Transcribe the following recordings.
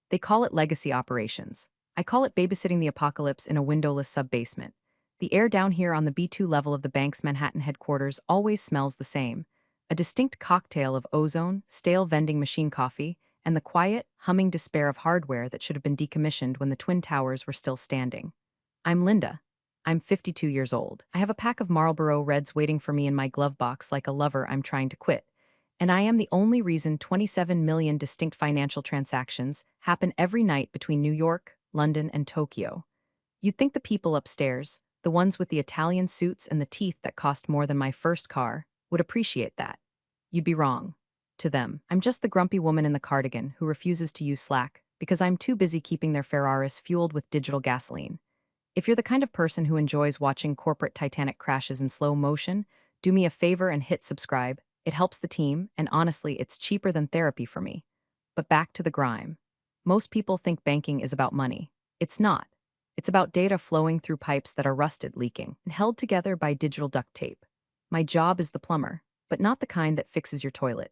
They call it legacy operations. I call it babysitting the apocalypse in a windowless sub-basement. The air down here on the B2 level of the bank's Manhattan headquarters always smells the same. A distinct cocktail of ozone, stale vending machine coffee, and the quiet, humming despair of hardware that should have been decommissioned when the Twin Towers were still standing. I'm Linda. I'm 52 years old. I have a pack of Marlboro Reds waiting for me in my glove box like a lover I'm trying to quit. And I am the only reason 27 million distinct financial transactions happen every night between New York, London, and Tokyo. You'd think the people upstairs, the ones with the Italian suits and the teeth that cost more than my first car, would appreciate that. You'd be wrong. To them, I'm just the grumpy woman in the cardigan who refuses to use Slack because I'm too busy keeping their Ferraris fueled with digital gasoline. If you're the kind of person who enjoys watching corporate Titanic crashes in slow motion, do me a favor and hit subscribe. It helps the team, and honestly, it's cheaper than therapy for me. But back to the grime. Most people think banking is about money. It's not. It's about data flowing through pipes that are rusted, leaking, and held together by digital duct tape. My job is the plumber, but not the kind that fixes your toilet.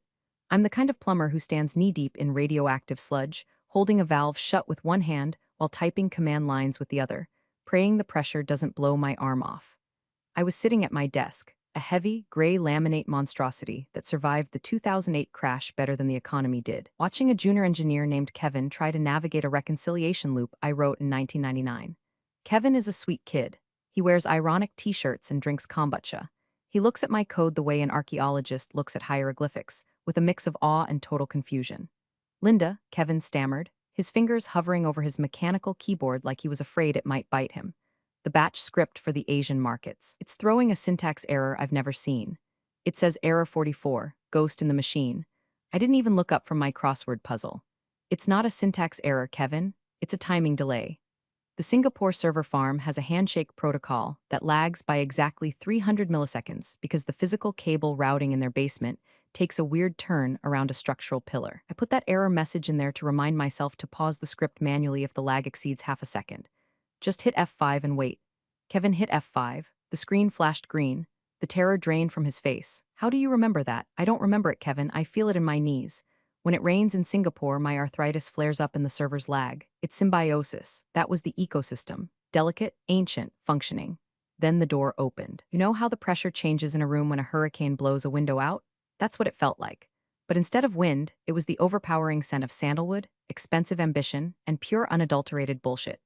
I'm the kind of plumber who stands knee-deep in radioactive sludge, holding a valve shut with one hand while typing command lines with the other, praying the pressure doesn't blow my arm off. I was sitting at my desk, a heavy, gray laminate monstrosity that survived the 2008 crash better than the economy did, watching a junior engineer named Kevin try to navigate a reconciliation loop I wrote in 1999. Kevin is a sweet kid. He wears ironic t-shirts and drinks kombucha. He looks at my code the way an archaeologist looks at hieroglyphics, with a mix of awe and total confusion. Linda, Kevin stammered, his fingers hovering over his mechanical keyboard like he was afraid it might bite him. The batch script for the Asian markets. It's throwing a syntax error I've never seen. It says error 44, ghost in the machine. I didn't even look up from my crossword puzzle. It's not a syntax error, Kevin. It's a timing delay. The Singapore server farm has a handshake protocol that lags by exactly 300 milliseconds because the physical cable routing in their basement takes a weird turn around a structural pillar. I put that error message in there to remind myself to pause the script manually if the lag exceeds half a second. Just hit F5 and wait. Kevin hit F5. The screen flashed green. The terror drained from his face. How do you remember that? I don't remember it, Kevin. I feel it in my knees. When it rains in Singapore, my arthritis flares up in the server's lag. It's symbiosis. That was the ecosystem. Delicate, ancient, functioning. Then the door opened. You know how the pressure changes in a room when a hurricane blows a window out? That's what it felt like. But instead of wind, it was the overpowering scent of sandalwood, expensive ambition, and pure unadulterated bullshit.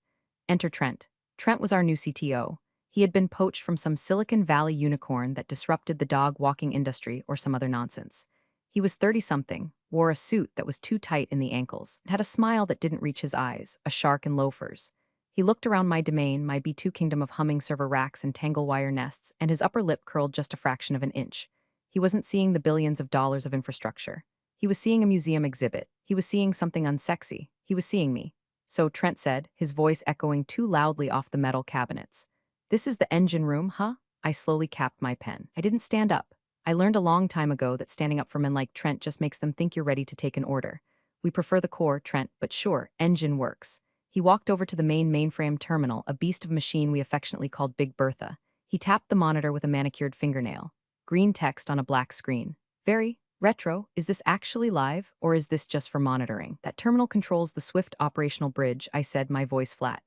Enter Trent. Trent was our new CTO. He had been poached from some Silicon Valley unicorn that disrupted the dog-walking industry or some other nonsense. He was 30-something, wore a suit that was too tight in the ankles, and had a smile that didn't reach his eyes, a shark in loafers. He looked around my domain, my B2 kingdom of humming server racks and tangle wire nests, and his upper lip curled just a fraction of an inch. He wasn't seeing the billions of dollars of infrastructure. He was seeing a museum exhibit. He was seeing something unsexy. He was seeing me. So Trent said, his voice echoing too loudly off the metal cabinets. "This is the engine room, huh?" I slowly capped my pen. I didn't stand up. I learned a long time ago that standing up for men like Trent just makes them think you're ready to take an order. We prefer the core, Trent, but sure, engine works. He walked over to the main mainframe terminal, a beast of machine we affectionately called Big Bertha. He tapped the monitor with a manicured fingernail. Green text on a black screen. Very retro. Is this actually live, or is this just for monitoring? That terminal controls the Swift operational bridge, I said, my voice flat.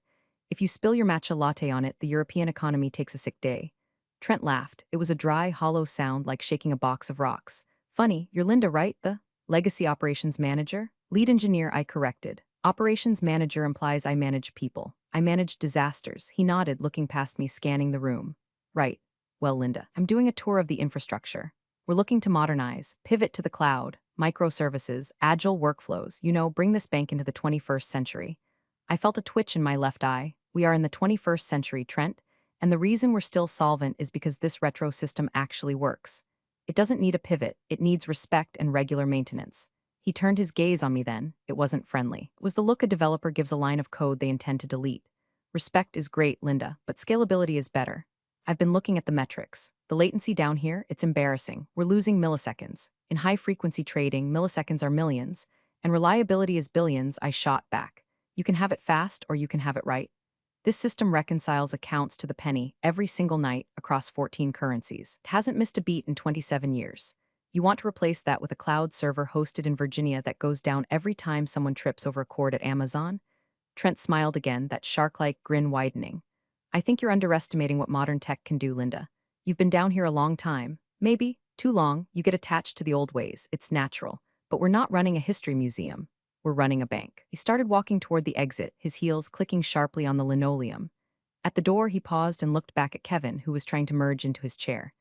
If you spill your matcha latte on it, the European economy takes a sick day. Trent laughed. It was a dry, hollow sound like shaking a box of rocks. Funny, you're Linda, right? The legacy operations manager? Lead engineer, I corrected. Operations manager implies I manage people. I manage disasters. He nodded, looking past me, scanning the room. Right. Well, Linda, I'm doing a tour of the infrastructure. We're looking to modernize, pivot to the cloud, microservices, agile workflows, bring this bank into the 21st century. I felt a twitch in my left eye. We are in the 21st century, Trent, and the reason we're still solvent is because this retro system actually works. It doesn't need a pivot, it needs respect and regular maintenance. He turned his gaze on me then. It wasn't friendly. It was the look a developer gives a line of code they intend to delete. Respect is great, Linda, but scalability is better. I've been looking at the metrics. The latency down here, it's embarrassing. We're losing milliseconds. In high-frequency trading, milliseconds are millions, and reliability is billions. I shot back. You can have it fast or you can have it right. This system reconciles accounts to the penny every single night across 14 currencies. It hasn't missed a beat in 27 years. You want to replace that with a cloud server hosted in Virginia that goes down every time someone trips over a cord at Amazon? Trent smiled again, that shark-like grin widening. I think you're underestimating what modern tech can do, Linda. You've been down here a long time. Maybe, too long, you get attached to the old ways. It's natural. But we're not running a history museum. We're running a bank. He started walking toward the exit, his heels clicking sharply on the linoleum. At the door, he paused and looked back at Kevin, who was trying to merge into his chair.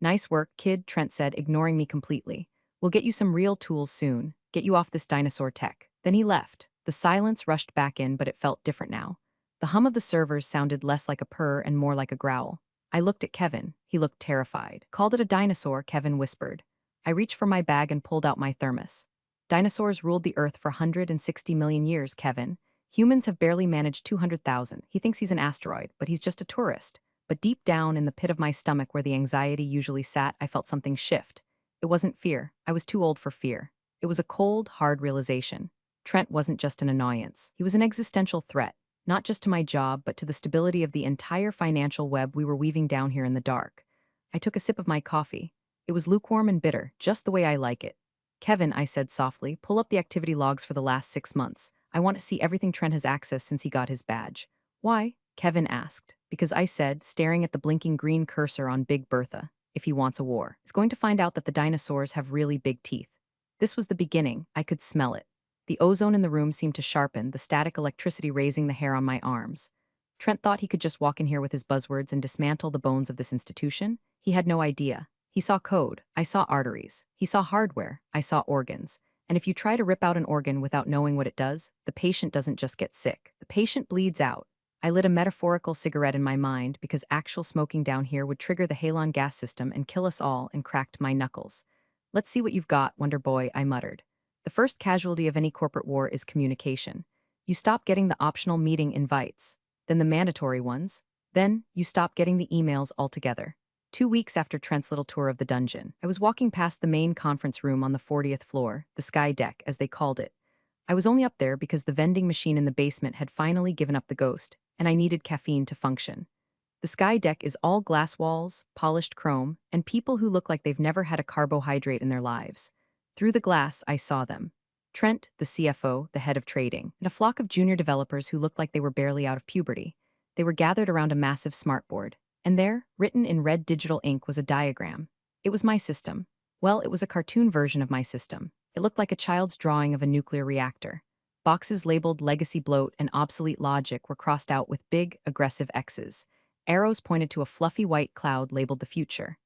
Nice work, kid, Trent said, ignoring me completely. We'll get you some real tools soon. Get you off this dinosaur tech. Then he left. The silence rushed back in, but it felt different now. The hum of the servers sounded less like a purr and more like a growl. I looked at Kevin. He looked terrified. Called it a dinosaur, Kevin whispered. I reached for my bag and pulled out my thermos. Dinosaurs ruled the Earth for 160 million years, Kevin. Humans have barely managed 200,000. He thinks he's an asteroid, but he's just a tourist. But deep down in the pit of my stomach where the anxiety usually sat, I felt something shift. It wasn't fear. I was too old for fear. It was a cold, hard realization. Trent wasn't just an annoyance. He was an existential threat, not just to my job, but to the stability of the entire financial web we were weaving down here in the dark. I took a sip of my coffee. It was lukewarm and bitter, just the way I like it. Kevin, I said softly, pull up the activity logs for the last 6 months. I want to see everything Trent has accessed since he got his badge. Why? Kevin asked. Because I said, staring at the blinking green cursor on Big Bertha, if he wants a war, he's going to find out that the dinosaurs have really big teeth. This was the beginning. I could smell it. The ozone in the room seemed to sharpen, the static electricity raising the hair on my arms. Trent thought he could just walk in here with his buzzwords and dismantle the bones of this institution. He had no idea. He saw code. I saw arteries. He saw hardware. I saw organs. And if you try to rip out an organ without knowing what it does, the patient doesn't just get sick. The patient bleeds out. I lit a metaphorical cigarette in my mind because actual smoking down here would trigger the halon gas system and kill us all, and cracked my knuckles. Let's see what you've got, Wonder Boy, I muttered. The first casualty of any corporate war is communication. You stop getting the optional meeting invites, then the mandatory ones, then you stop getting the emails altogether. 2 weeks after Trent's little tour of the dungeon, I was walking past the main conference room on the 40th floor, the sky deck, as they called it. I was only up there because the vending machine in the basement had finally given up the ghost, and I needed caffeine to function. The sky deck is all glass walls, polished chrome, and people who look like they've never had a carbohydrate in their lives. Through the glass, I saw them. Trent, the CFO, the head of trading, and a flock of junior developers who looked like they were barely out of puberty. They were gathered around a massive smartboard. And there, written in red digital ink, was a diagram. It was my system. Well, it was a cartoon version of my system. It looked like a child's drawing of a nuclear reactor. Boxes labeled legacy bloat and obsolete logic were crossed out with big, aggressive X's. Arrows pointed to a fluffy white cloud labeled the future.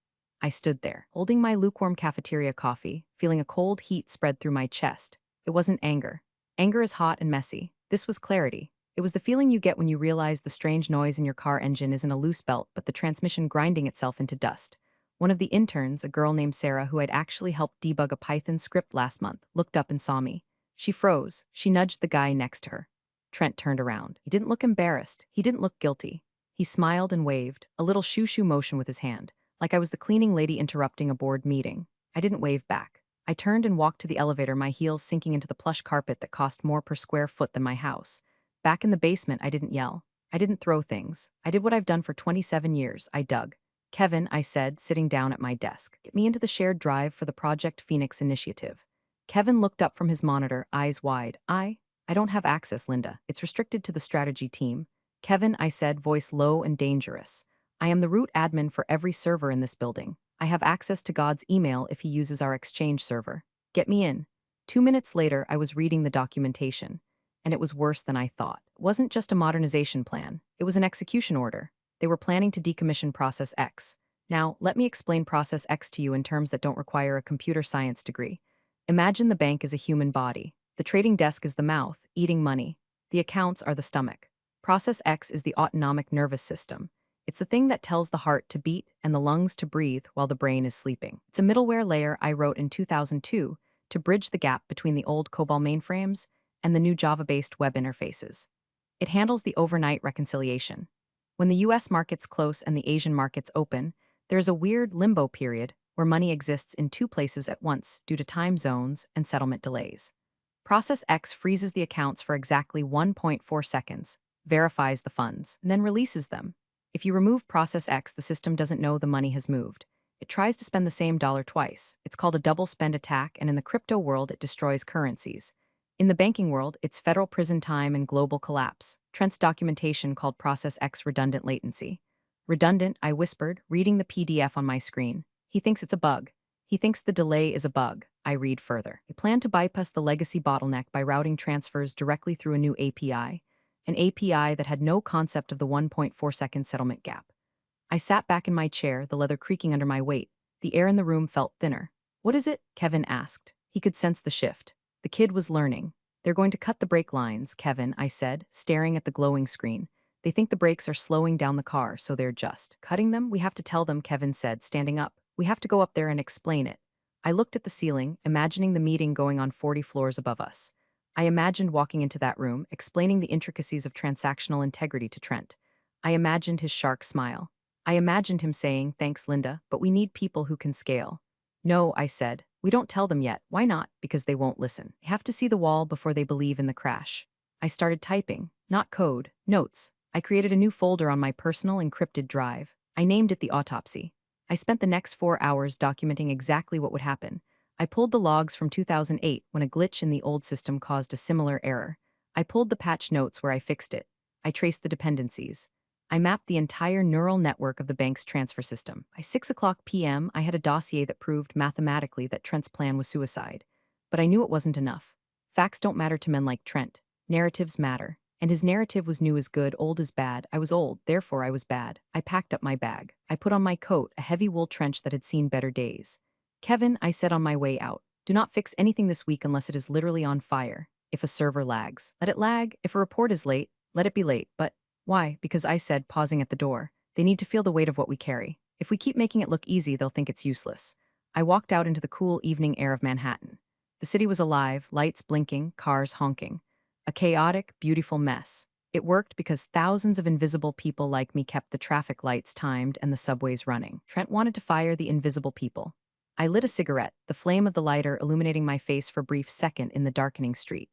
I stood there, holding my lukewarm cafeteria coffee, feeling a cold heat spread through my chest. It wasn't anger. Anger is hot and messy. This was clarity. It was the feeling you get when you realize the strange noise in your car engine isn't a loose belt, but the transmission grinding itself into dust. One of the interns, a girl named Sarah who had actually helped debug a Python script last month, looked up and saw me. She froze. She nudged the guy next to her. Trent turned around. He didn't look embarrassed. He didn't look guilty. He smiled and waved, a little shoo-shoo motion with his hand, like I was the cleaning lady interrupting a board meeting. I didn't wave back. I turned and walked to the elevator, my heels sinking into the plush carpet that cost more per square foot than my house. Back in the basement, I didn't yell. I didn't throw things. I did what I've done for 27 years. I dug. Kevin, I said, sitting down at my desk, get me into the shared drive for the Project Phoenix initiative. Kevin looked up from his monitor, eyes wide. I don't have access, Linda. It's restricted to the strategy team. Kevin, I said, voice low and dangerous. I am the root admin for every server in this building. I have access to God's email if he uses our Exchange server. Get me in. 2 minutes later, I was reading the documentation. And it was worse than I thought. It wasn't just a modernization plan. It was an execution order. They were planning to decommission Process X. Now, let me explain Process X to you in terms that don't require a computer science degree. Imagine the bank is a human body. The trading desk is the mouth, eating money. The accounts are the stomach. Process X is the autonomic nervous system. It's the thing that tells the heart to beat and the lungs to breathe while the brain is sleeping. It's a middleware layer I wrote in 2002 to bridge the gap between the old COBOL mainframes and the new Java-based web interfaces. It handles the overnight reconciliation. When the US markets close and the Asian markets open, there's a weird limbo period where money exists in two places at once due to time zones and settlement delays. Process X freezes the accounts for exactly 1.4 seconds, verifies the funds, and then releases them. If you remove Process X, the system doesn't know the money has moved. It tries to spend the same dollar twice. It's called a double spend attack, and in the crypto world, it destroys currencies. In the banking world, it's federal prison time and global collapse. Trent's documentation called Process X redundant latency. Redundant, I whispered, reading the PDF on my screen. He thinks it's a bug. He thinks the delay is a bug. I read further. They plan to bypass the legacy bottleneck by routing transfers directly through a new API, an API that had no concept of the 1.4-second settlement gap. I sat back in my chair, the leather creaking under my weight. The air in the room felt thinner. What is it? Kevin asked. He could sense the shift. The kid was learning. They're going to cut the brake lines, Kevin, I said, staring at the glowing screen. They think the brakes are slowing down the car, so they're just cutting them. We have to tell them, Kevin said, standing up. We have to go up there and explain it. I looked at the ceiling, imagining the meeting going on 40 floors above us. I imagined walking into that room, explaining the intricacies of transactional integrity to Trent. I imagined his shark smile. I imagined him saying, "Thanks, Linda, but we need people who can scale." "No," I said. "We don't tell them yet." "Why not?" "Because they won't listen. They have to see the wall before they believe in the crash." I started typing. Not code, notes. I created a new folder on my personal encrypted drive. I named it the autopsy. I spent the next 4 hours documenting exactly what would happen. I pulled the logs from 2008 when a glitch in the old system caused a similar error. I pulled the patch notes where I fixed it. I traced the dependencies. I mapped the entire neural network of the bank's transfer system. By 6 p.m., I had a dossier that proved mathematically that Trent's plan was suicide. But I knew it wasn't enough. Facts don't matter to men like Trent. Narratives matter. And his narrative was new as good, old as bad. I was old, therefore I was bad. I packed up my bag. I put on my coat, a heavy wool trench that had seen better days. "Kevin," I said on my way out, "do not fix anything this week unless it is literally on fire. If a server lags, let it lag. If a report is late, let it be late. But why?" Because I said, pausing at the door, "They need to feel the weight of what we carry. If we keep making it look easy, they'll think it's useless." I walked out into the cool evening air of Manhattan. The city was alive, lights blinking, cars honking. A chaotic, beautiful mess. It worked because thousands of invisible people like me kept the traffic lights timed and the subways running. Trent wanted to fire the invisible people. I lit a cigarette, the flame of the lighter illuminating my face for a brief second in the darkening street.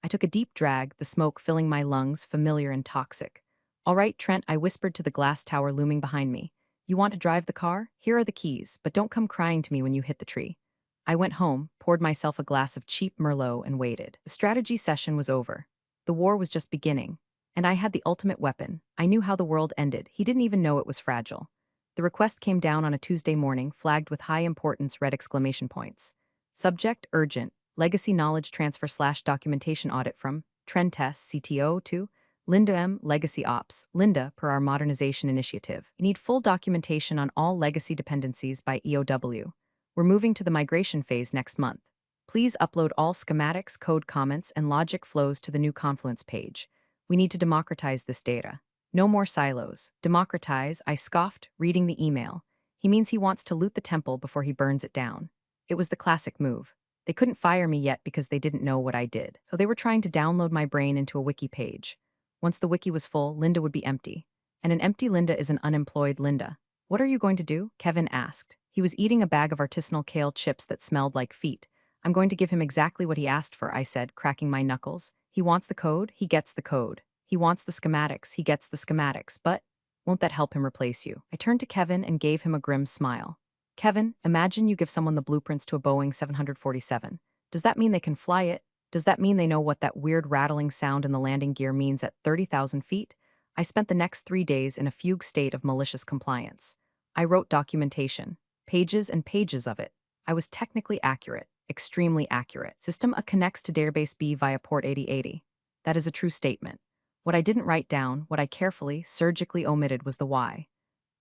I took a deep drag, the smoke filling my lungs, familiar and toxic. "All right, Trent," I whispered to the glass tower looming behind me. "You want to drive the car? Here are the keys, but don't come crying to me when you hit the tree." I went home, poured myself a glass of cheap Merlot, and waited. The strategy session was over. The war was just beginning. And I had the ultimate weapon. I knew how the world ended. He didn't even know it was fragile. The request came down on a Tuesday morning, flagged with high importance red exclamation points. Subject, urgent. Legacy knowledge transfer/documentation audit from Trend Test, CTO to Linda M. Legacy Ops. Linda, per our modernization initiative. You need full documentation on all legacy dependencies by EOW. We're moving to the migration phase next month. Please upload all schematics, code comments, and logic flows to the new Confluence page. We need to democratize this data. No more silos. Democratize, I scoffed, reading the email. He means he wants to loot the temple before he burns it down. It was the classic move. They couldn't fire me yet because they didn't know what I did, so they were trying to download my brain into a wiki page. Once the wiki was full, Linda would be empty. And an empty Linda is an unemployed Linda. "What are you going to do?" Kevin asked. He was eating a bag of artisanal kale chips that smelled like feet. "I'm going to give him exactly what he asked for," I said, cracking my knuckles. "He wants the code, he gets the code. He wants the schematics, he gets the schematics. But won't that help him replace you?" I turned to Kevin and gave him a grim smile. "Kevin, imagine you give someone the blueprints to a Boeing 747. Does that mean they can fly it? Does that mean they know what that weird rattling sound in the landing gear means at 30,000 feet?" I spent the next 3 days in a fugue state of malicious compliance. I wrote documentation. Pages and pages of it. I was technically accurate, extremely accurate. System A connects to database B via port 8080. That is a true statement. What I didn't write down, what I carefully, surgically omitted was the why.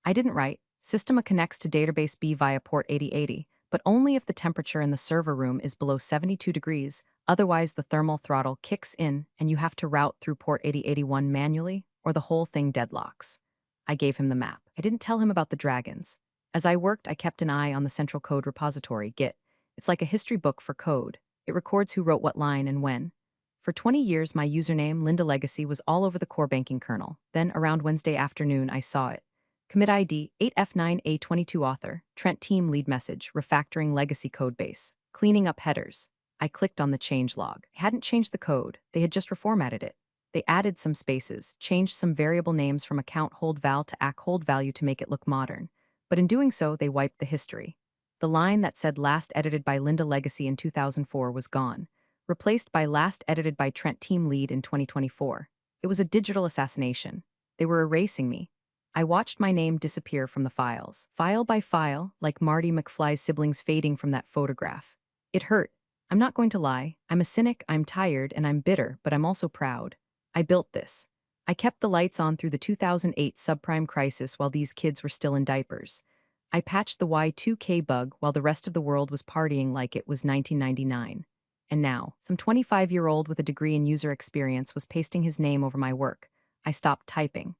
I didn't write, System A connects to database B via port 8080, but only if the temperature in the server room is below 72 degrees, otherwise the thermal throttle kicks in and you have to route through port 8081 manually, or the whole thing deadlocks. I gave him the map. I didn't tell him about the dragons. As I worked, I kept an eye on the central code repository, Git. It's like a history book for code. It records who wrote what line and when. For 20 years, my username, Linda Legacy, was all over the core banking kernel. Then, around Wednesday afternoon, I saw it. Commit ID 8F9A22 author, Trent team lead message, refactoring legacy codebase, cleaning up headers. I clicked on the change log. I hadn't changed the code, they had just reformatted it. They added some spaces, changed some variable names from account hold val to acc hold value to make it look modern. But in doing so, they wiped the history. The line that said last edited by Linda Legacy in 2004 was gone, replaced by last edited by Trent Team Lead in 2024. It was a digital assassination. They were erasing me. I watched my name disappear from the files, file by file, like Marty McFly's siblings fading from that photograph. It hurt. I'm not going to lie. I'm a cynic, I'm tired, and I'm bitter, but I'm also proud. I built this. I kept the lights on through the 2008 subprime crisis while these kids were still in diapers. I patched the Y2K bug while the rest of the world was partying like it was 1999. And now, some 25-year-old with a degree in user experience was pasting his name over my work. I stopped typing.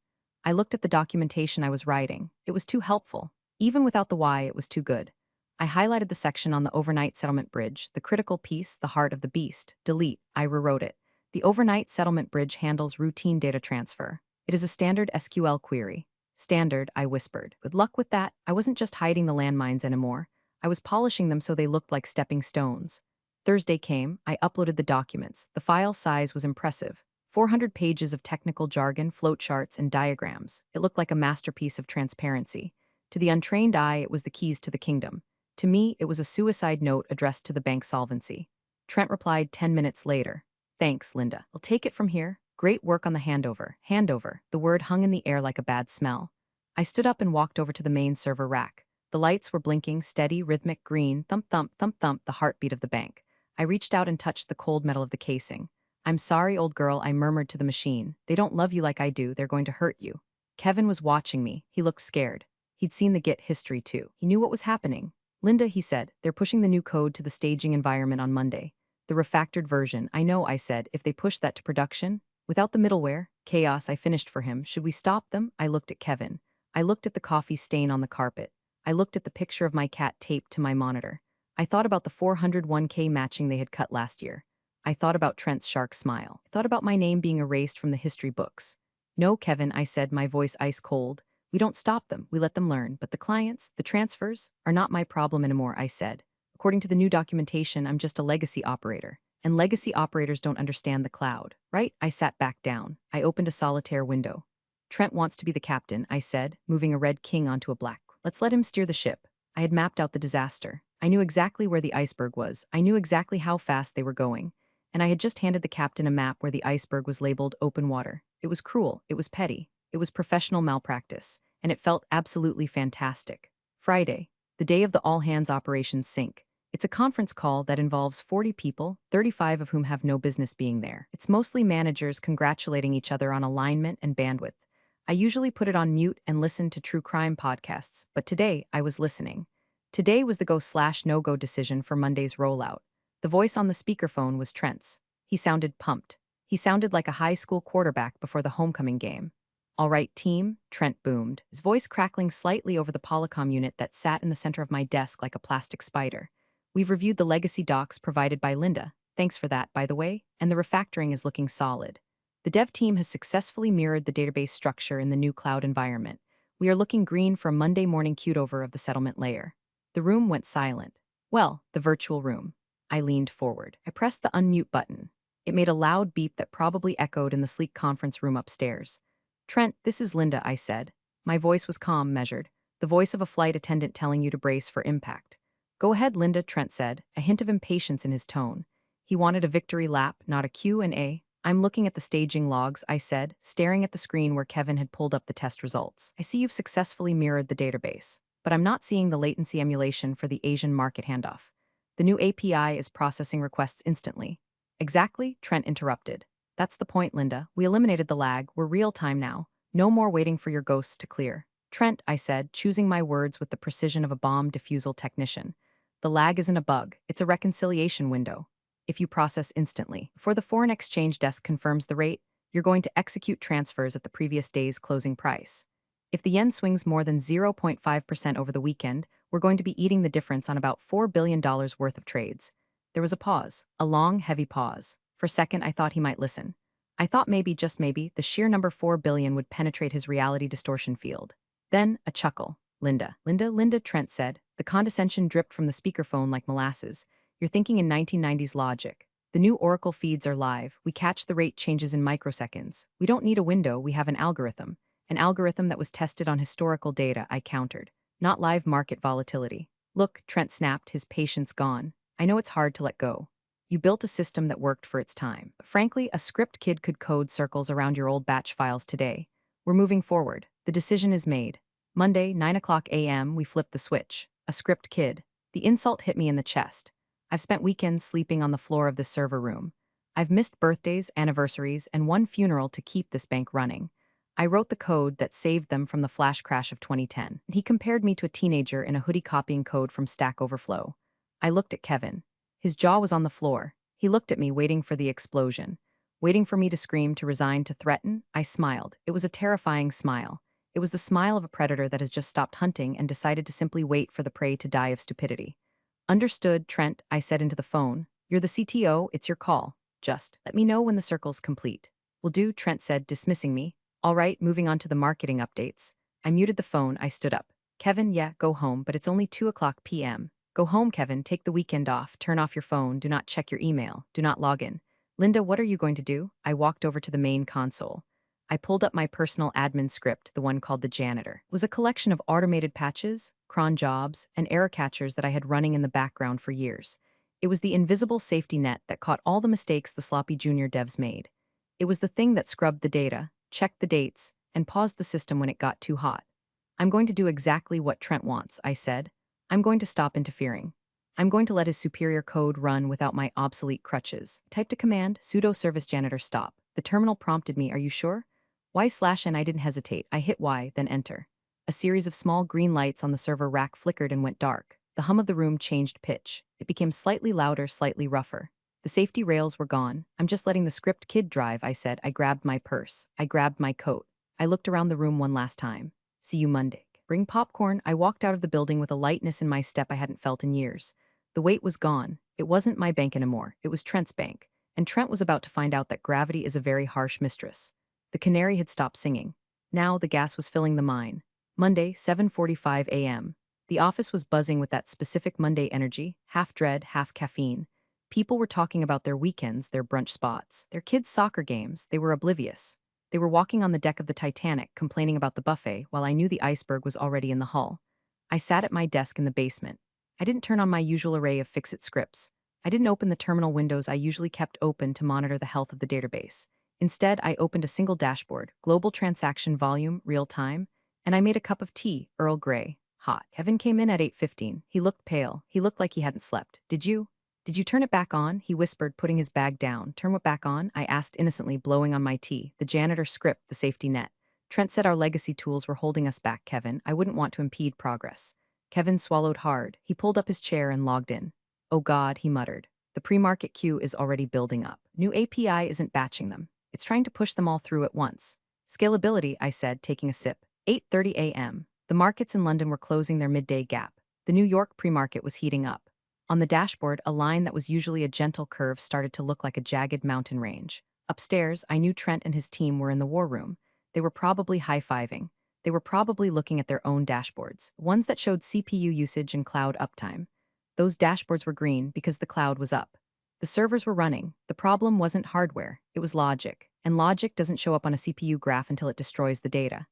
I looked at the documentation I was writing. It was too helpful. Even without the Y, it was too good. I highlighted the section on the overnight settlement bridge, the critical piece, the heart of the beast. Delete. I rewrote it. The overnight settlement bridge handles routine data transfer. It is a standard SQL query. Standard, I whispered. Good luck with that. I wasn't just hiding the landmines anymore. I was polishing them so they looked like stepping stones. Thursday came, I uploaded the documents. The file size was impressive. 400 pages of technical jargon, flowcharts, and diagrams. It looked like a masterpiece of transparency. To the untrained eye, it was the keys to the kingdom. To me, it was a suicide note addressed to the bank's solvency. Trent replied 10 minutes later. Thanks, Linda. I'll take it from here. Great work on the handover. Handover. The word hung in the air like a bad smell. I stood up and walked over to the main server rack. The lights were blinking, steady, rhythmic, green, thump, thump, thump, thump, the heartbeat of the bank. I reached out and touched the cold metal of the casing. I'm sorry, old girl, I murmured to the machine. They don't love you like I do, they're going to hurt you. Kevin was watching me. He looked scared. He'd seen the Git history too. He knew what was happening. Linda, he said, they're pushing the new code to the staging environment on Monday. The refactored version. I know, I said, if they push that to production. Without the middleware, chaos, I finished for him. Should we stop them? I looked at Kevin. I looked at the coffee stain on the carpet. I looked at the picture of my cat taped to my monitor. I thought about the 401k matching they had cut last year. I thought about Trent's shark smile. I thought about my name being erased from the history books. No, Kevin, I said, my voice ice cold. We don't stop them, we let them learn. But the clients, the transfers, are not my problem anymore, I said. According to the new documentation, I'm just a legacy operator. And legacy operators don't understand the cloud, right? I sat back down. I opened a solitaire window. Trent wants to be the captain, I said, moving a red king onto a black. Let's let him steer the ship. I had mapped out the disaster. I knew exactly where the iceberg was. I knew exactly how fast they were going. And I had just handed the captain a map where the iceberg was labeled open water. It was cruel. It was petty. It was professional malpractice. And it felt absolutely fantastic. Friday, the day of the all-hands operations sync. It's a conference call that involves 40 people, 35 of whom have no business being there. It's mostly managers congratulating each other on alignment and bandwidth. I usually put it on mute and listen to true crime podcasts, but today I was listening. Today was the go/no-go decision for Monday's rollout. The voice on the speakerphone was Trent's. He sounded pumped. He sounded like a high school quarterback before the homecoming game. All right, team, Trent boomed, his voice crackling slightly over the Polycom unit that sat in the center of my desk like a plastic spider. We've reviewed the legacy docs provided by Linda. Thanks for that, by the way, and the refactoring is looking solid. The dev team has successfully mirrored the database structure in the new cloud environment. We are looking green for a Monday morning cutover of the settlement layer. The room went silent. Well, the virtual room. I leaned forward. I pressed the unmute button. It made a loud beep that probably echoed in the sleek conference room upstairs. Trent, this is Linda, I said. My voice was calm, measured. The voice of a flight attendant telling you to brace for impact. Go ahead, Linda, Trent said, a hint of impatience in his tone. He wanted a victory lap, not a Q&A. I'm looking at the staging logs, I said, staring at the screen where Kevin had pulled up the test results. I see you've successfully mirrored the database, but I'm not seeing the latency emulation for the Asian market handoff. The new API is processing requests instantly. Exactly, Trent interrupted. That's the point, Linda. We eliminated the lag. We're real-time now. No more waiting for your ghosts to clear. Trent, I said, choosing my words with the precision of a bomb defusal technician. The lag isn't a bug. It's a reconciliation window. If you process instantly, before the foreign exchange desk confirms the rate, you're going to execute transfers at the previous day's closing price. If the yen swings more than 0.5% over the weekend, we're going to be eating the difference on about $4 billion worth of trades. There was a pause, a long, heavy pause. For a second, I thought he might listen. I thought maybe, just maybe, the sheer number 4 billion would penetrate his reality distortion field. Then, a chuckle. Linda, Trent said. The condescension dripped from the speakerphone like molasses. You're thinking in 1990s logic. The new Oracle feeds are live. We catch the rate changes in microseconds. We don't need a window, we have an algorithm. An algorithm that was tested on historical data, I countered. not live market volatility. Look, Trent snapped, his patience gone. I know it's hard to let go. You built a system that worked for its time. But frankly, a script kid could code circles around your old batch files today. We're moving forward. The decision is made. Monday, 9 o'clock a.m., we flip the switch. A script kid. The insult hit me in the chest. I've spent weekends sleeping on the floor of this server room. I've missed birthdays, anniversaries, and one funeral to keep this bank running. I wrote the code that saved them from the flash crash of 2010. He compared me to a teenager in a hoodie copying code from Stack Overflow. I looked at Kevin. His jaw was on the floor. He looked at me, waiting for the explosion. Waiting for me to scream, to resign, to threaten. I smiled. It was a terrifying smile. It was the smile of a predator that has just stopped hunting and decided to simply wait for the prey to die of stupidity. Understood, Trent, I said into the phone. You're the CTO, it's your call. Just let me know when the circle's complete. Will do, Trent said, dismissing me. All right, moving on to the marketing updates. I muted the phone, I stood up. Kevin, yeah, go home, but it's only 2 o'clock p.m. Go home, Kevin, take the weekend off, turn off your phone, do not check your email, do not log in. Linda, what are you going to do? I walked over to the main console. I pulled up my personal admin script, the one called the janitor. It was a collection of automated patches, cron jobs, and error catchers that I had running in the background for years. It was the invisible safety net that caught all the mistakes the sloppy junior devs made. It was the thing that scrubbed the data, checked the dates, and paused the system when it got too hot. I'm going to do exactly what Trent wants, I said. I'm going to stop interfering. I'm going to let his superior code run without my obsolete crutches. Typed a command, sudo service janitor stop. The terminal prompted me, are you sure? Y/N, I didn't hesitate. I hit Y, then enter. A series of small green lights on the server rack flickered and went dark. The hum of the room changed pitch. It became slightly louder, slightly rougher. The safety rails were gone. I'm just letting the script kid drive, I said. I grabbed my purse. I grabbed my coat. I looked around the room one last time. See you Monday. Bring popcorn. I walked out of the building with a lightness in my step I hadn't felt in years. The weight was gone. It wasn't my bank anymore. It was Trent's bank. And Trent was about to find out that gravity is a very harsh mistress. The canary had stopped singing. Now the gas was filling the mine. Monday, 7:45 a.m. The office was buzzing with that specific Monday energy, half dread, half caffeine. People were talking about their weekends, their brunch spots, their kids' soccer games. They were oblivious. They were walking on the deck of the Titanic, complaining about the buffet, while I knew the iceberg was already in the hull. I sat at my desk in the basement. I didn't turn on my usual array of fix-it scripts. I didn't open the terminal windows I usually kept open to monitor the health of the database. Instead, I opened a single dashboard, global transaction volume, real time, and I made a cup of tea, Earl Grey, hot. Kevin came in at 8:15. He looked pale. He looked like he hadn't slept. Did you turn it back on? He whispered, putting his bag down. Turn what back on? I asked innocently, blowing on my tea. The janitor script, the safety net. Trent said our legacy tools were holding us back, Kevin. I wouldn't want to impede progress. Kevin swallowed hard. He pulled up his chair and logged in. Oh God, he muttered. The pre-market queue is already building up. New API isn't batching them. It's trying to push them all through at once. Scalability, I said, taking a sip. 8:30 a.m. The markets in London were closing their midday gap. The New York pre-market was heating up. On the dashboard, a line that was usually a gentle curve started to look like a jagged mountain range. Upstairs, I knew Trent and his team were in the war room. They were probably high-fiving. They were probably looking at their own dashboards, ones that showed CPU usage and cloud uptime. Those dashboards were green because the cloud was up. The servers were running. The problem wasn't hardware, it was logic. And logic doesn't show up on a CPU graph until it destroys the data.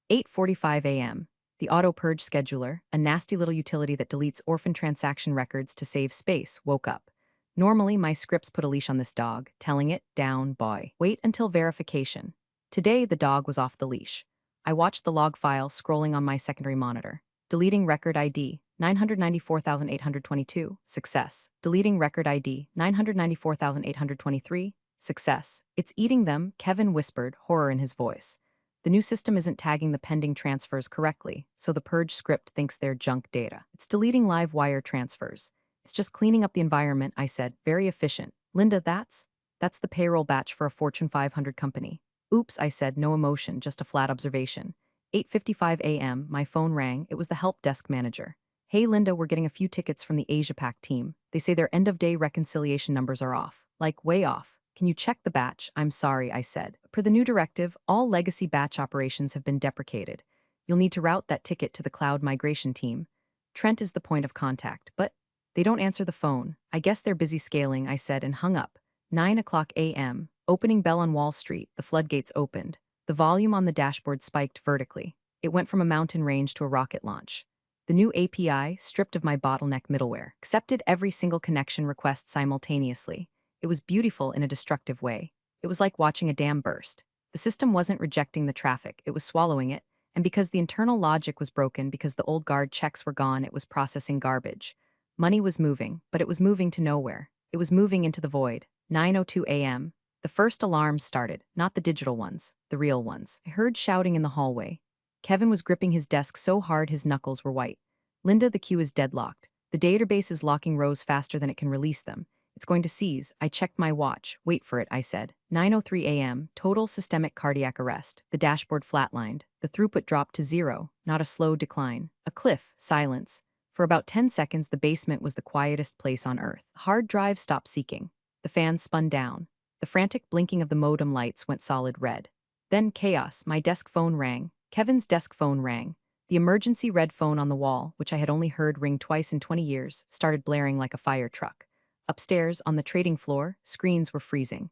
8:45 a.m. The auto-purge scheduler, a nasty little utility that deletes orphan transaction records to save space, woke up. Normally, my scripts put a leash on this dog, telling it, down, boy. Wait until verification. Today, the dog was off the leash. I watched the log file scrolling on my secondary monitor. Deleting record ID, 994,822, success. Deleting record ID, 994,823, success. It's eating them, Kevin whispered, horror in his voice. The new system isn't tagging the pending transfers correctly, so the purge script thinks they're junk data. It's deleting live wire transfers. It's just cleaning up the environment, I said, very efficient. Linda, that's the payroll batch for a Fortune 500 company. Oops, I said, no emotion, just a flat observation. 8:55 a.m., my phone rang. It was the help desk manager. Hey Linda, we're getting a few tickets from the Asia Pac team. They say their end-of-day reconciliation numbers are off. Like, way off. Can you check the batch? I'm sorry, I said. Per the new directive, all legacy batch operations have been deprecated. You'll need to route that ticket to the cloud migration team. Trent is the point of contact, but they don't answer the phone. I guess they're busy scaling, I said, and hung up. 9 o'clock a.m. Opening bell on Wall Street, the floodgates opened. The volume on the dashboard spiked vertically. It went from a mountain range to a rocket launch. The new API, stripped of my bottleneck middleware, accepted every single connection request simultaneously. It was beautiful in a destructive way. It was like watching a dam burst. The system wasn't rejecting the traffic, it was swallowing it, and because the internal logic was broken, because the old guard checks were gone, it was processing garbage. Money was moving, but it was moving to nowhere. It was moving into the void. 9:02 a.m. The first alarms started, not the digital ones, the real ones. I heard shouting in the hallway. Kevin was gripping his desk so hard his knuckles were white. Linda, the queue is deadlocked. The database is locking rows faster than it can release them. It's going to seize. I checked my watch. Wait for it, I said. 9:03 a.m., total systemic cardiac arrest. The dashboard flatlined. The throughput dropped to zero, not a slow decline. A cliff, silence. For about 10 seconds, the basement was the quietest place on Earth. The hard drive stopped seeking. The fans spun down. The frantic blinking of the modem lights went solid red. Then chaos. My desk phone rang. Kevin's desk phone rang. The emergency red phone on the wall, which I had only heard ring twice in 20 years, started blaring like a fire truck. Upstairs, on the trading floor, screens were freezing.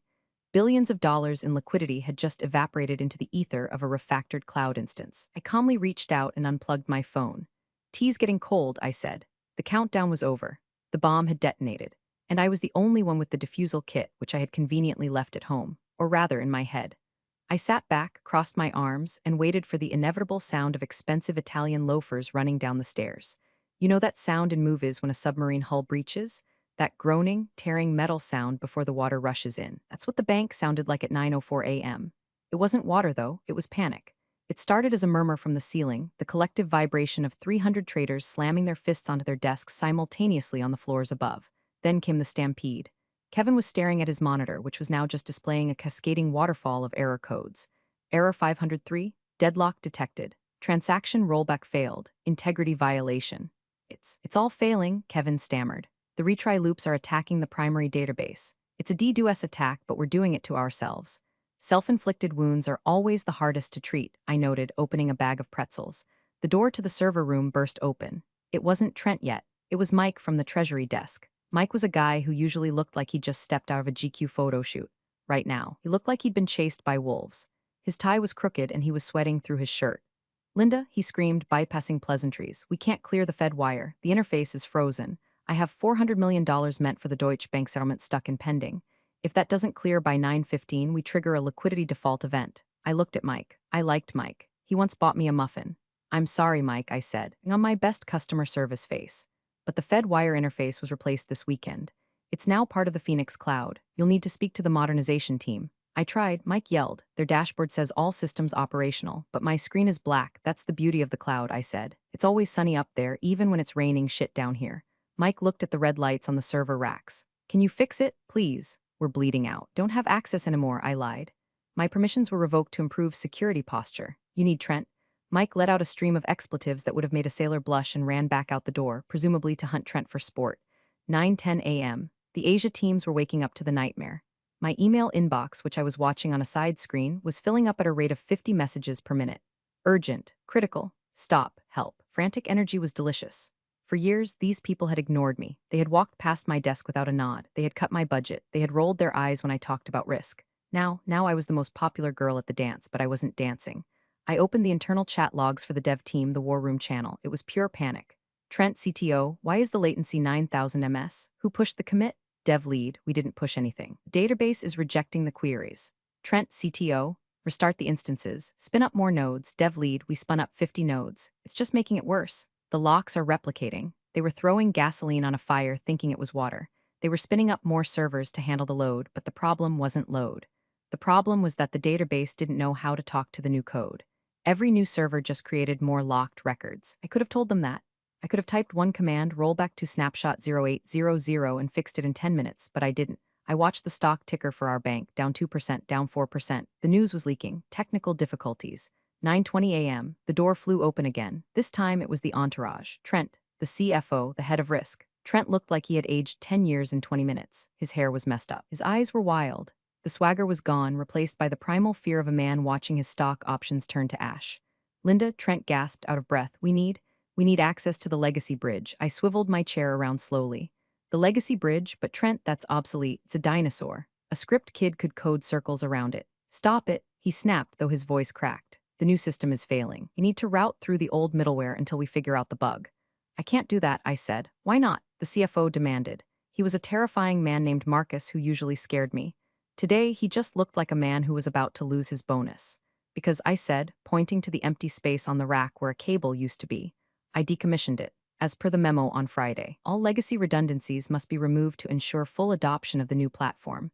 Billions of dollars in liquidity had just evaporated into the ether of a refactored cloud instance. I calmly reached out and unplugged my phone. "Tea's getting cold," I said. The countdown was over. The bomb had detonated. And I was the only one with the defusal kit, which I had conveniently left at home, or rather in my head. I sat back, crossed my arms, and waited for the inevitable sound of expensive Italian loafers running down the stairs. You know that sound in movies when a submarine hull breaches? That groaning, tearing metal sound before the water rushes in. That's what the bank sounded like at 9:04 a.m. It wasn't water, though, it was panic. It started as a murmur from the ceiling, the collective vibration of 300 traders slamming their fists onto their desks simultaneously on the floors above. Then came the stampede. Kevin was staring at his monitor, which was now just displaying a cascading waterfall of error codes. Error 503, deadlock detected. Transaction rollback failed, integrity violation. It's all failing, Kevin stammered. The retry loops are attacking the primary database. It's a DDoS attack, but we're doing it to ourselves. Self-inflicted wounds are always the hardest to treat, I noted, opening a bag of pretzels. The door to the server room burst open. It wasn't Trent yet. It was Mike from the treasury desk. Mike was a guy who usually looked like he'd just stepped out of a GQ photo shoot. Right now, he looked like he'd been chased by wolves. His tie was crooked and he was sweating through his shirt. "Linda," he screamed, bypassing pleasantries, "we can't clear the Fed wire. The interface is frozen. I have $400 million meant for the Deutsche Bank settlement stuck in pending. If that doesn't clear by 9:15, we trigger a liquidity default event." I looked at Mike. I liked Mike. He once bought me a muffin. "I'm sorry, Mike," I said, on my best customer service face. But the Fed wire interface was replaced this weekend. It's now part of the Phoenix cloud. You'll need to speak to the modernization team. I tried, Mike yelled. Their dashboard says all systems operational, but my screen is black. That's the beauty of the cloud, I said. It's always sunny up there, even when it's raining shit down here. Mike looked at the red lights on the server racks. "Can you fix it, please? We're bleeding out." "Don't have access anymore," I lied. "My permissions were revoked to improve security posture. You need Trent." Mike let out a stream of expletives that would have made a sailor blush and ran back out the door, presumably to hunt Trent for sport. 9:10 a.m. The Asia teams were waking up to the nightmare. My email inbox, which I was watching on a side screen, was filling up at a rate of 50 messages per minute. Urgent, critical, stop, help. Frantic energy was delicious. For years, these people had ignored me. They had walked past my desk without a nod. They had cut my budget. They had rolled their eyes when I talked about risk. Now I was the most popular girl at the dance, but I wasn't dancing. I opened the internal chat logs for the dev team, the war room channel. It was pure panic. "Trent, CTO, why is the latency 9,000 ms? Who pushed the commit?" "Dev lead, we didn't push anything. Database is rejecting the queries." "Trent, CTO, restart the instances. Spin up more nodes." "Dev lead, we spun up 50 nodes. It's just making it worse. The locks are replicating." They were throwing gasoline on a fire thinking it was water. They were spinning up more servers to handle the load, but the problem wasn't load. The problem was that the database didn't know how to talk to the new code. Every new server just created more locked records. I could have told them that. I could have typed one command, rollback to snapshot 0800, and fixed it in 10 minutes, but I didn't. I watched the stock ticker for our bank, down 2%, down 4%. The news was leaking. Technical difficulties. 9:20 a.m. The door flew open again. This time it was the entourage. Trent, the CFO, the head of risk. Trent looked like he had aged 10 years in 20 minutes. His hair was messed up. His eyes were wild. The swagger was gone, replaced by the primal fear of a man watching his stock options turn to ash. "Linda," Trent gasped out of breath, We need access to the legacy bridge." I swiveled my chair around slowly. "The legacy bridge? But Trent, that's obsolete. It's a dinosaur. A script kid could code circles around it." "Stop it," he snapped, though his voice cracked. "The new system is failing. You need to route through the old middleware until we figure out the bug." I can't do that, I said. Why not? The CFO demanded. He was a terrifying man named Marcus who usually scared me. Today, he just looked like a man who was about to lose his bonus. Because I said, pointing to the empty space on the rack where a cable used to be, I decommissioned it. As per the memo on Friday, all legacy redundancies must be removed to ensure full adoption of the new platform.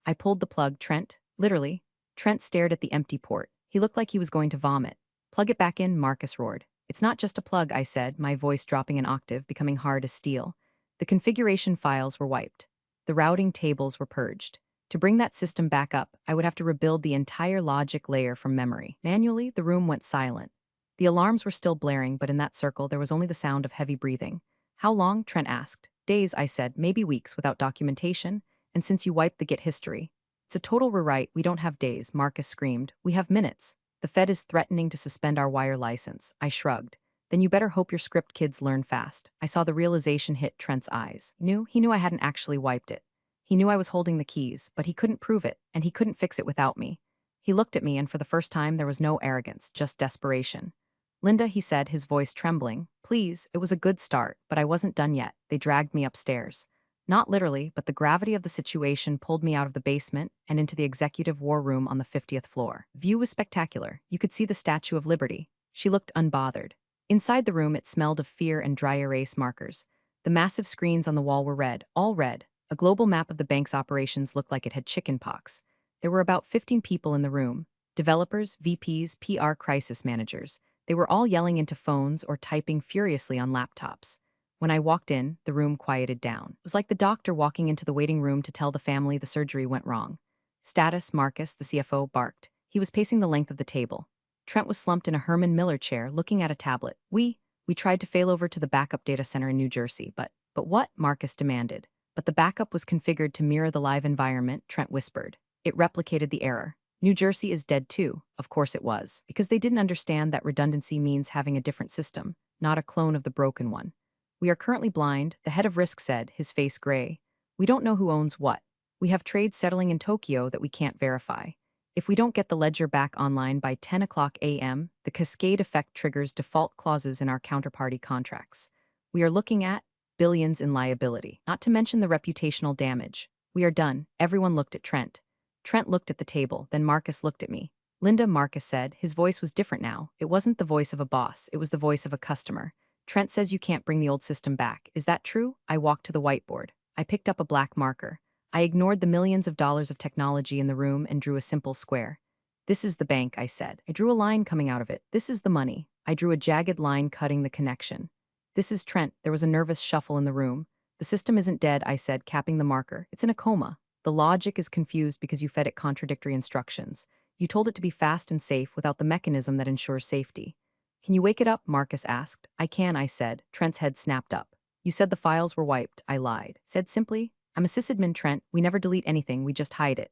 I pulled the plug, Trent. Literally. Trent stared at the empty port. He looked like he was going to vomit. Plug it back in, Marcus roared. It's not just a plug, I said, my voice dropping an octave, becoming hard as steel. The configuration files were wiped. The routing tables were purged. To bring that system back up, I would have to rebuild the entire logic layer from memory. Manually, the room went silent. The alarms were still blaring, but in that circle, there was only the sound of heavy breathing. How long? Trent asked. Days, I said, maybe weeks without documentation. And since you wiped the Git history, it's a total rewrite. We don't have days, Marcus screamed. We have minutes. The Fed is threatening to suspend our wire license. I shrugged. Then you better hope your script kids learn fast. I saw the realization hit Trent's eyes. He knew I hadn't actually wiped it. He knew I was holding the keys, but he couldn't prove it, and he couldn't fix it without me. He looked at me, and for the first time there was no arrogance, just desperation. Linda, he said, his voice trembling. Please, it was a good start, but I wasn't done yet. They dragged me upstairs. Not literally, but the gravity of the situation pulled me out of the basement and into the executive war room on the 50th floor. View was spectacular. You could see the Statue of Liberty. She looked unbothered. Inside the room, it smelled of fear and dry erase markers. The massive screens on the wall were red, all red. A global map of the bank's operations looked like it had chickenpox. There were about 15 people in the room. Developers, VPs, PR crisis managers. They were all yelling into phones or typing furiously on laptops. When I walked in, the room quieted down. It was like the doctor walking into the waiting room to tell the family the surgery went wrong. Status, Marcus, the CFO, barked. He was pacing the length of the table. Trent was slumped in a Herman Miller chair, looking at a tablet. We tried to fail over to the backup data center in New Jersey, but what? Marcus demanded. But the backup was configured to mirror the live environment, Trent whispered. It replicated the error. New Jersey is dead too. Of course it was. Because they didn't understand that redundancy means having a different system, not a clone of the broken one. We are currently blind, the head of risk said, his face gray. We don't know who owns what. We have trades settling in Tokyo that we can't verify. If we don't get the ledger back online by 10 o'clock a.m., the cascade effect triggers default clauses in our counterparty contracts. We are looking at billions in liability, not to mention the reputational damage. We are done. Everyone looked at Trent. Trent looked at the table, then Marcus looked at me. Linda, Marcus said. His voice was different now. It wasn't the voice of a boss, it was the voice of a customer. Trent says you can't bring the old system back. Is that true? I walked to the whiteboard. I picked up a black marker. I ignored the millions of dollars of technology in the room and drew a simple square. This is the bank, I said. I drew a line coming out of it. This is the money. I drew a jagged line cutting the connection. This is Trent. There was a nervous shuffle in the room. The system isn't dead, I said, capping the marker. It's in a coma. The logic is confused because you fed it contradictory instructions. You told it to be fast and safe without the mechanism that ensures safety. Can you wake it up? Marcus asked. I can, I said. Trent's head snapped up. You said the files were wiped. I lied. Said simply, I'm a sysadmin, Trent. We never delete anything, we just hide it.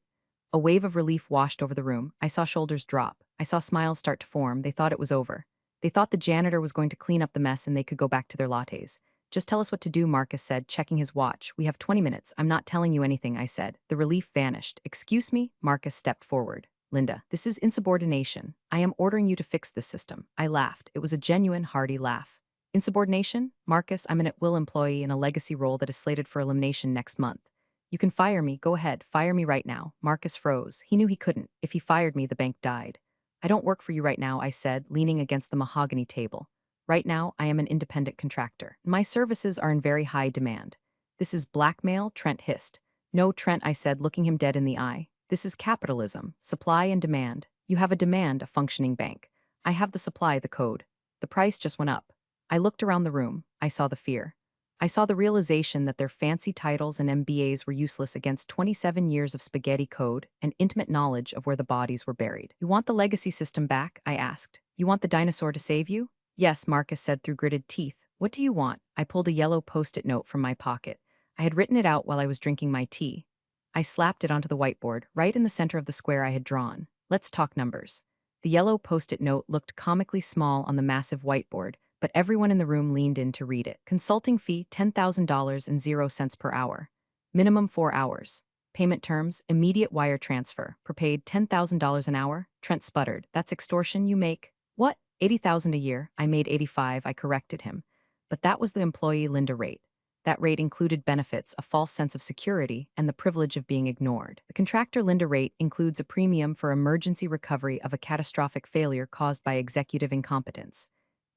A wave of relief washed over the room. I saw shoulders drop. I saw smiles start to form. They thought it was over. They thought the janitor was going to clean up the mess and they could go back to their lattes. Just tell us what to do, Marcus said, checking his watch. We have 20 minutes. I'm not telling you anything, I said. The relief vanished. Excuse me? Marcus stepped forward. Linda, this is insubordination. I am ordering you to fix this system. I laughed. It was a genuine, hearty laugh. Insubordination? Marcus, I'm an at-will employee in a legacy role that is slated for elimination next month. You can fire me. Go ahead. Fire me right now. Marcus froze. He knew he couldn't. If he fired me, the bank died. I don't work for you right now, I said, leaning against the mahogany table. Right now, I am an independent contractor. My services are in very high demand. This is blackmail, Trent hissed. No, Trent, I said, looking him dead in the eye. This is capitalism, supply and demand. You have a demand, a functioning bank. I have the supply, the code. The price just went up. I looked around the room. I saw the fear. I saw the realization that their fancy titles and MBAs were useless against 27 years of spaghetti code and intimate knowledge of where the bodies were buried. You want the legacy system back? I asked. You want the dinosaur to save you? Yes, Marcus said through gritted teeth. What do you want? I pulled a yellow post-it note from my pocket. I had written it out while I was drinking my tea. I slapped it onto the whiteboard, right in the center of the square I had drawn. Let's talk numbers. The yellow post-it note looked comically small on the massive whiteboard, but everyone in the room leaned in to read it. Consulting fee, $10,000 and 0 cents per hour. Minimum 4 hours. Payment terms, immediate wire transfer. Prepaid $10,000 an hour? Trent sputtered. That's extortion you make. What? $80,000 a year. I made 85, I corrected him. But that was the employee Linda rate. That rate included benefits, a false sense of security, and the privilege of being ignored. The contractor Linda rate includes a premium for emergency recovery of a catastrophic failure caused by executive incompetence.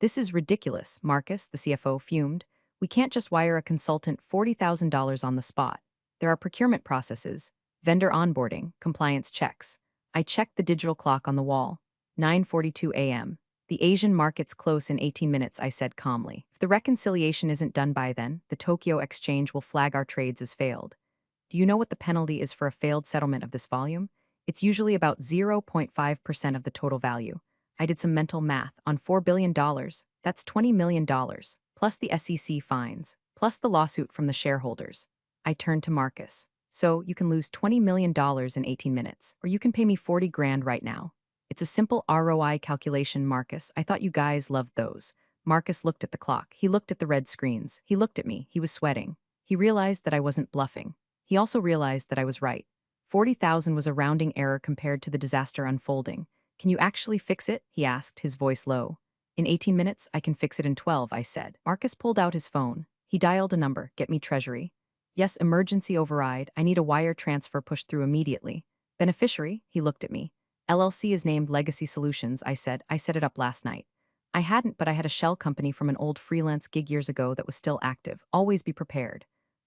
This is ridiculous, Marcus, the CFO, fumed. We can't just wire a consultant $40,000 on the spot. There are procurement processes, vendor onboarding, compliance checks. I checked the digital clock on the wall. 9:42 a.m. The Asian market's close in 18 minutes, I said calmly. If the reconciliation isn't done by then, the Tokyo Exchange will flag our trades as failed. Do you know what the penalty is for a failed settlement of this volume? It's usually about 0.5% of the total value. I did some mental math. On $4 billion, that's $20 million, plus the SEC fines, plus the lawsuit from the shareholders. I turned to Marcus. So, you can lose $20 million in 18 minutes, or you can pay me 40 grand right now. It's a simple ROI calculation, Marcus. I thought you guys loved those. Marcus looked at the clock. He looked at the red screens. He looked at me. He was sweating. He realized that I wasn't bluffing. He also realized that I was right. 40,000 was a rounding error compared to the disaster unfolding. Can you actually fix it? He asked, his voice low. In 18 minutes, I can fix it in 12, I said. Marcus pulled out his phone. He dialed a number. Get me Treasury. Yes, emergency override. I need a wire transfer pushed through immediately. Beneficiary? He looked at me. LLC is named Legacy Solutions, I said. I set it up last night. I hadn't, but I had a shell company from an old freelance gig years ago that was still active. Always be prepared.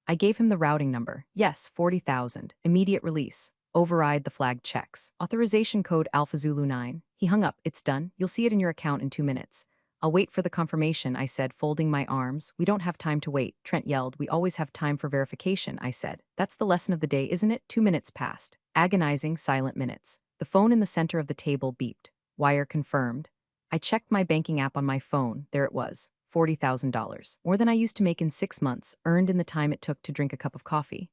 I gave him the routing number. Yes, 40,000. Immediate release. Override the flagged checks. Authorization code Alpha Zulu 9. He hung up. It's done. You'll see it in your account in 2 minutes. I'll wait for the confirmation, I said, folding my arms. We don't have time to wait, Trent yelled. We always have time for verification, I said. That's the lesson of the day, isn't it? 2 minutes passed. Agonizing, silent minutes. The phone in the center of the table beeped. Wire confirmed. I checked my banking app on my phone. There it was. $40,000. More than I used to make in 6 months, earned in the time it took to drink a cup of coffee.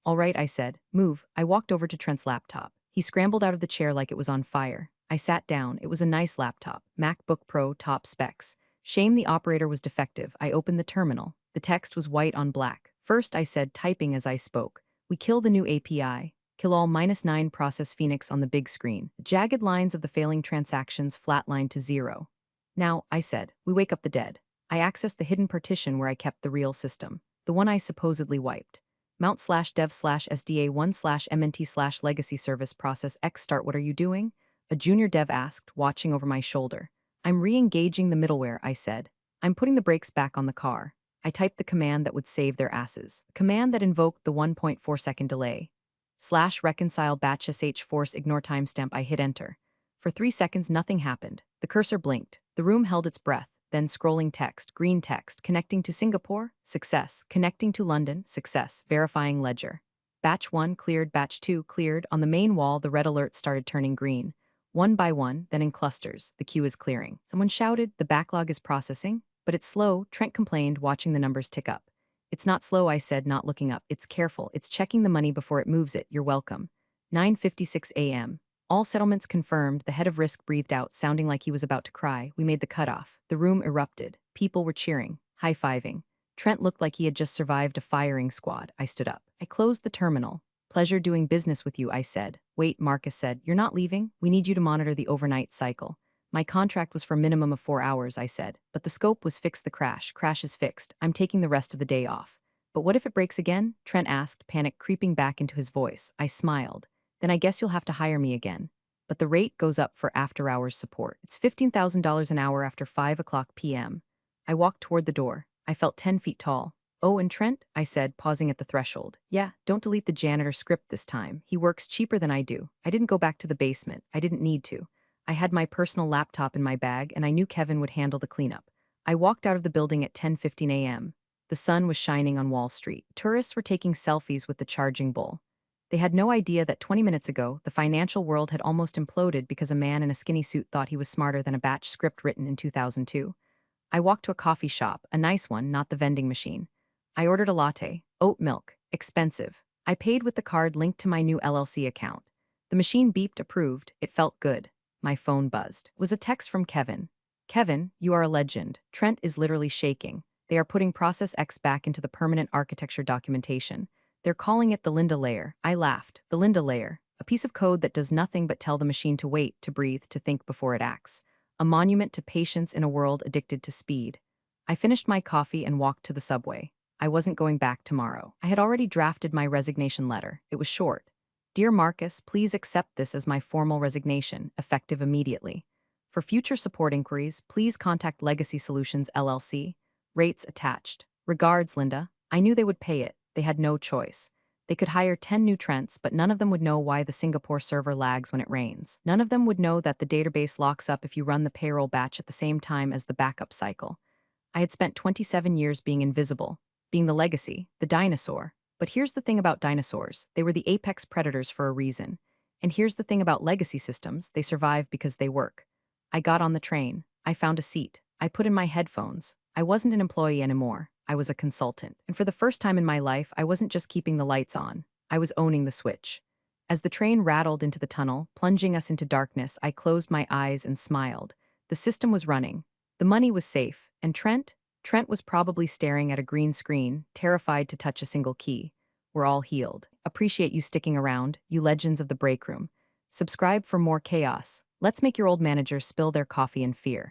All right, I said. Move. I walked over to Trent's laptop. He scrambled out of the chair like it was on fire. I sat down. It was a nice laptop. MacBook Pro top specs. Shame the operator was defective. I opened the terminal. The text was white on black. First, I said, typing as I spoke. We kill the new API. Kill all -9 process Phoenix on the big screen. The jagged lines of the failing transactions flatlined to 0. Now, I said, we wake up the dead. I accessed the hidden partition where I kept the real system. The one I supposedly wiped. Mount/dev/sda1/mnt/legacy service process X start. What are you doing? A junior dev asked, watching over my shoulder. I'm re-engaging the middleware, I said. I'm putting the brakes back on the car. I typed the command that would save their asses. A command that invoked the 1.4-second delay. /reconcile batch sh force ignore timestamp. I hit enter. For 3 seconds, nothing happened. The cursor blinked. The room held its breath. Then scrolling text, green text, connecting to Singapore, success, connecting to London, success, verifying ledger. Batch 1 cleared, batch 2 cleared. On the main wall, the red alerts started turning green. One by one, then in clusters, the queue is clearing. Someone shouted, the backlog is processing. But it's slow, Trent complained, watching the numbers tick up. It's not slow, I said, not looking up. It's careful. It's checking the money before it moves it. You're welcome. 9:56 a.m. All settlements confirmed. The head of risk breathed out, sounding like he was about to cry. We made the cutoff. The room erupted. People were cheering, high-fiving. Trent looked like he had just survived a firing squad. I stood up. I closed the terminal. Pleasure doing business with you, I said. Wait, Marcus said. You're not leaving? We need you to monitor the overnight cycle. My contract was for a minimum of 4 hours, I said. But the scope was fix the crash. Crash is fixed. I'm taking the rest of the day off. But what if it breaks again? Trent asked, panic creeping back into his voice. I smiled. Then I guess you'll have to hire me again. But the rate goes up for after-hours support. It's $15,000 an hour after 5 o'clock p.m. I walked toward the door. I felt 10 feet tall. Oh, and Trent? I said, pausing at the threshold. Yeah, don't delete the janitor script this time. He works cheaper than I do. I didn't go back to the basement. I didn't need to. I had my personal laptop in my bag, and I knew Kevin would handle the cleanup. I walked out of the building at 10:15 a.m. The sun was shining on Wall Street. Tourists were taking selfies with the charging bull. They had no idea that 20 minutes ago, the financial world had almost imploded because a man in a skinny suit thought he was smarter than a batch script written in 2002. I walked to a coffee shop, a nice one, not the vending machine. I ordered a latte, oat milk, expensive. I paid with the card linked to my new LLC account. The machine beeped approved. It felt good. My phone buzzed. It was a text from Kevin. Kevin, you are a legend. Trent is literally shaking. They are putting Process X back into the permanent architecture documentation. They're calling it the Linda layer. I laughed. The Linda layer. A piece of code that does nothing but tell the machine to wait, to breathe, to think before it acts. A monument to patience in a world addicted to speed. I finished my coffee and walked to the subway. I wasn't going back tomorrow. I had already drafted my resignation letter. It was short. Dear Marcus, please accept this as my formal resignation, effective immediately. For future support inquiries, please contact Legacy Solutions LLC. Rates attached. Regards, Linda. I knew they would pay it. They had no choice. They could hire 10 new Trents, but none of them would know why the Singapore server lags when it rains. None of them would know that the database locks up if you run the payroll batch at the same time as the backup cycle. I had spent 27 years being invisible, being the legacy, the dinosaur. But here's the thing about dinosaurs, they were the apex predators for a reason. And here's the thing about legacy systems, they survive because they work. I got on the train. I found a seat. I put in my headphones. I wasn't an employee anymore. I was a consultant. And for the first time in my life, I wasn't just keeping the lights on. I was owning the switch. As the train rattled into the tunnel, plunging us into darkness, I closed my eyes and smiled. The system was running. The money was safe. And Trent was probably staring at a green screen, terrified to touch a single key. We're all healed. Appreciate you sticking around, you legends of the break room. Subscribe for more chaos. Let's make your old managers spill their coffee in fear.